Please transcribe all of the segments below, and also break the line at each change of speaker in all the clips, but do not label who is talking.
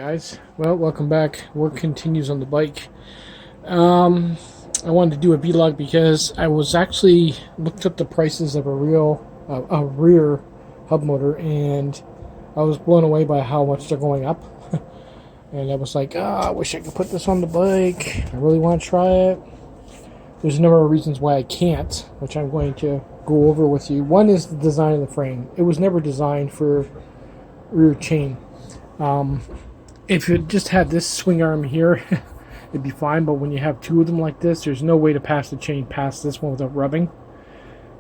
Guys, well, welcome back. Work continues on the bike. I wanted to do a vlog because I was actually looked up the prices of a rear hub motor, and I was blown away by how much they're going up. And I was like, I wish I could put this on the bike. I really want to try it. There's a number of reasons why I can't, which I'm going to go over with you. One is the design of the frame. It was never designed for rear chain. If it just had this swing arm here, it'd be fine, but when you have two of them like this, there's no way to pass the chain past this one without rubbing.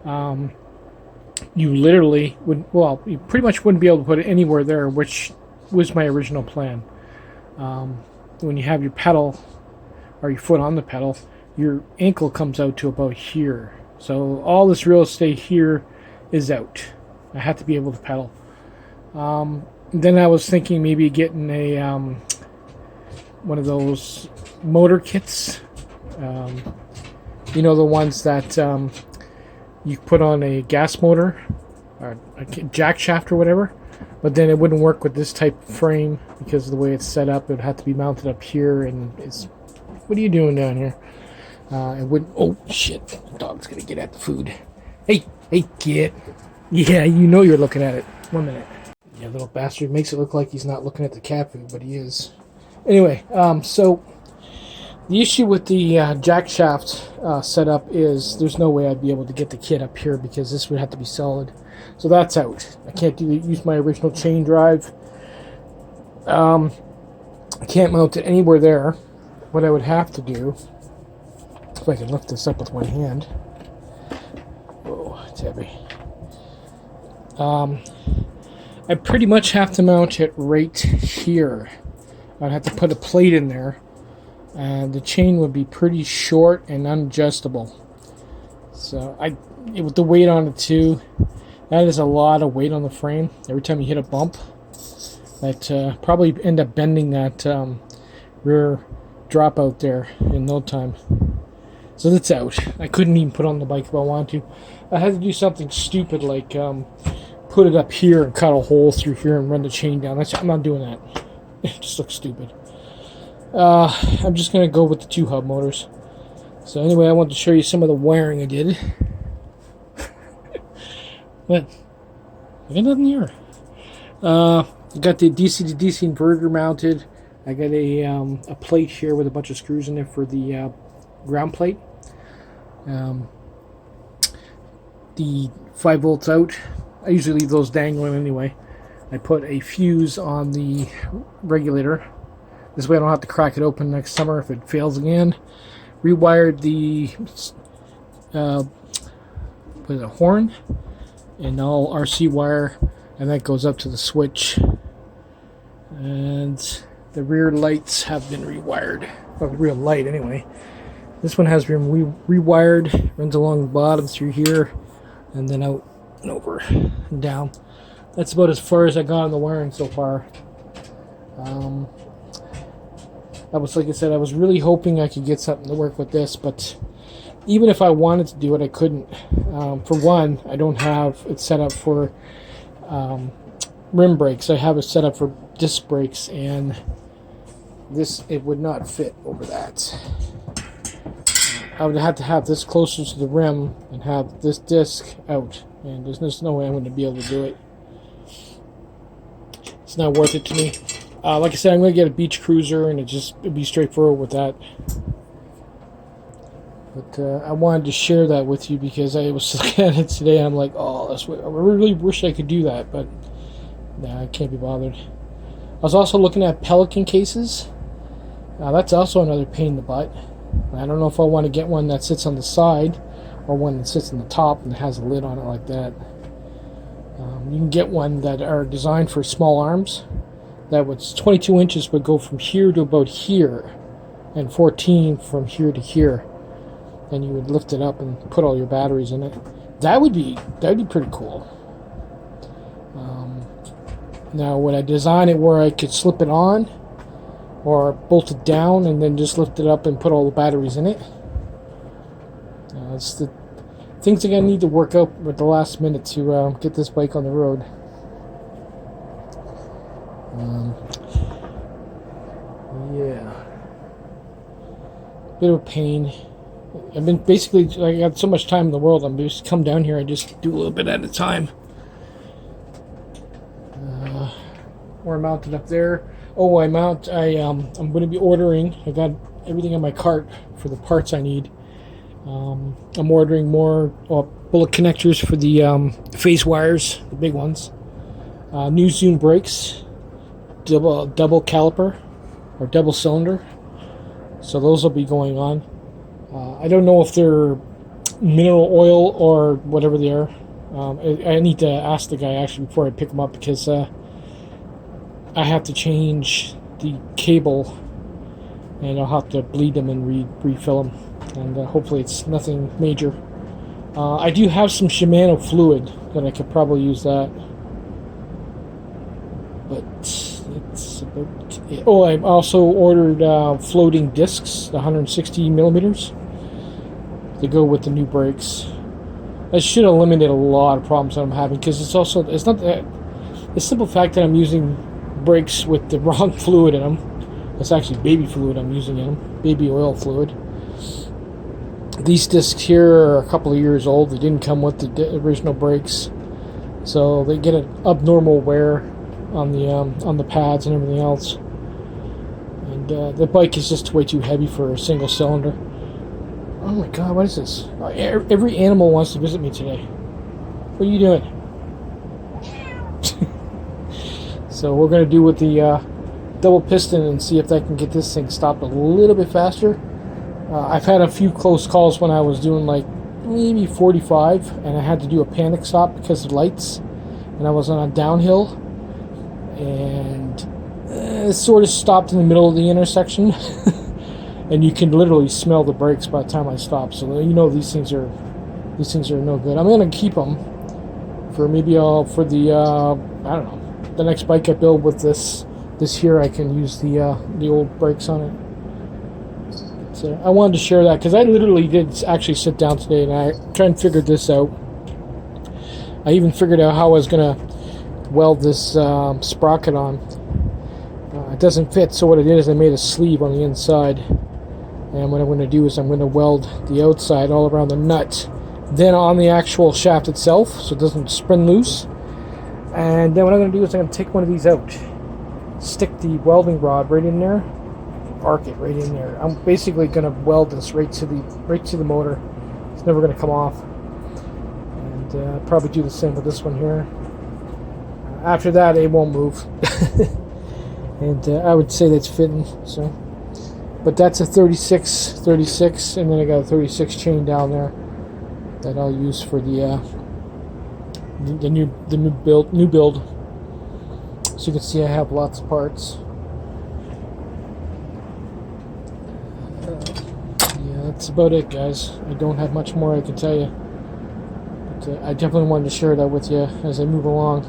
You literally would, well, you pretty much wouldn't be able to put it anywhere there, which was my original plan. When you have your pedal, or your foot on the pedal, your ankle comes out to about here. So all this real estate here is out. I have to be able to pedal. Then I was thinking maybe getting a one of those motor kits. You know, the ones that you put on a gas motor or a jack shaft or whatever, but then it wouldn't work with this type of frame because of the way it's set up. It would have to be mounted up here, and it's, what are you doing down here? It wouldn't. Oh shit! The dog's gonna get at the food. Hey, kid. Yeah, you know you're looking at it. 1 minute. Yeah, little bastard makes it look like he's not looking at the cat food, but he is. Anyway, so the issue with the jack shaft setup is there's no way I'd be able to get the kit up here because this would have to be solid. So that's out. I can't use my original chain drive. I can't mount it anywhere there. What I would have to do, if I can lift this up with one hand. Oh, it's heavy. I pretty much have to mount it right here. I'd have to put a plate in there, and the chain would be pretty short and unadjustable. So with the weight on it too, that is a lot of weight on the frame. Every time you hit a bump, that probably end up bending that rear drop out there in no time. So that's out. I couldn't even put it on the bike if I wanted to. I had to do something stupid like put it up here and cut a hole through here and run the chain down. I'm not doing that. It just looks stupid. I'm just going to go with the two hub motors. So anyway, I wanted to show you some of the wiring I did. What? I got nothing here. I got the DC to DC inverter mounted. I got a plate here with a bunch of screws in it for the ground plate. The 5 volts out. I usually leave those dangling anyway. I put a fuse on the regulator. This way I don't have to crack it open next summer if it fails again. Rewired the horn and all RC wire, and that goes up to the switch. And the rear lights have been rewired. Well, the rear light anyway. This one has been rewired. Runs along the bottom through here, and then out and over and down. That's about as far as I got on the wiring so far. Like I said, I was really hoping I could get something to work with this, but even if I wanted to do it, I couldn't. For one, I don't have it set up for rim brakes. I have it set up for disc brakes, and it would not fit over that. I would have to have this closer to the rim and have this disc out, and there's just no way I'm going to be able to do it. It's not worth it to me. Like I said, I'm going to get a beach cruiser, and it'd be straightforward with that. But I wanted to share that with you because I was looking at it today, and I'm like, oh, I really wish I could do that, but nah, I can't be bothered. I was also looking at Pelican cases. That's also another pain in the butt. I don't know if I want to get one that sits on the side or one that sits on the top and has a lid on it like that. You can get one that are designed for small arms. That was 22 inches would go from here to about here, and 14 from here to here. And you would lift it up and put all your batteries in it. That'd be pretty cool. Now, would I design it where I could slip it on, or bolt it down and then just lift it up and put all the batteries in it? It's the things I'm going to need to work out at the last minute to get this bike on the road. Yeah. Bit of a pain. I've been basically, I got so much time in the world, I'm just come down here, I just do a little bit at a time. We're mounted up there. Oh, I'm going to be ordering, I got everything on my cart for the parts I need. I'm ordering more bullet connectors for the phase wires, the big ones. New Zoom brakes, double caliper, or double cylinder. So those will be going on. I don't know if they're mineral oil or whatever they are. I need to ask the guy actually before I pick them up, because I have to change the cable, and I'll have to bleed them and refill them, and hopefully it's nothing major. I do have some Shimano fluid that I could probably use that, but it's about it. Oh, I also ordered floating discs, the 160 millimeters, to go with the new brakes. That should eliminate a lot of problems that I'm having, because it's not that the simple fact that I'm using brakes with the wrong fluid in them. It's actually baby fluid I'm using in them, baby oil fluid. These discs here are a couple of years old. They didn't come with the original brakes, so they get an abnormal wear on the pads and everything else. And the bike is just way too heavy for a single cylinder. Oh my god, what is this? Every animal wants to visit me today. What are you doing? So we're going to do with the double piston and see if I can get this thing stopped a little bit faster. I've had a few close calls when I was doing like maybe 45, and I had to do a panic stop because of lights, and I was on a downhill, and it sort of stopped in the middle of the intersection. And you can literally smell the brakes by the time I stop. So you know these things are no good. I'm gonna keep them for maybe for the I don't know, the next bike I build with this here. I can use the old brakes on it. So I wanted to share that because I literally did actually sit down today and I tried and figured this out. I even figured out how I was gonna weld this sprocket on. It doesn't fit, so what I did is I made a sleeve on the inside. And what I'm going to do is I'm going to weld the outside all around the nut, then on the actual shaft itself, so it doesn't spin loose. And then what I'm going to do is I'm going to take one of these out, stick the welding rod right in there, arc it right in there. I'm basically going to weld this right to the motor. It's never going to come off. And probably do the same with this one here. After that, it won't move. And I would say that's fitting. So. But that's a 36, and then I got a 36 chain down there that I'll use for the new build. So you can see I have lots of parts. Yeah, that's about it, guys. I don't have much more I can tell you. But I definitely wanted to share that with you as I move along.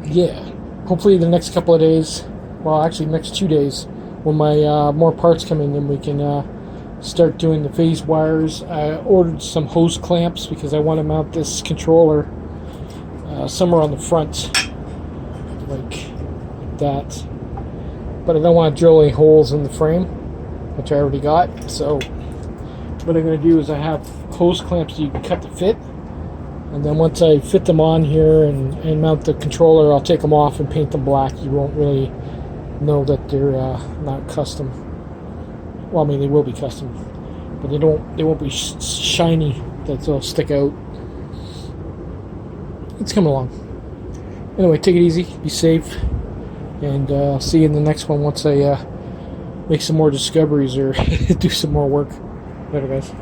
Yeah, hopefully the next couple of days. Well, actually, next 2 days, when my more parts come in, then we can start doing the phase wires. I ordered some hose clamps because I want to mount this controller somewhere on the front, like that. But I don't want to drill any holes in the frame, which I already got. So what I'm going to do is I have hose clamps so you can cut the fit. And then once I fit them on here and mount the controller, I'll take them off and paint them black. You won't really know that they're not custom. Well, I mean, they will be custom, but they won't be shiny that they'll stick out. It's coming along. Anyway, take it easy, be safe, and I'll see you in the next one once I make some more discoveries or do some more work. Later, guys.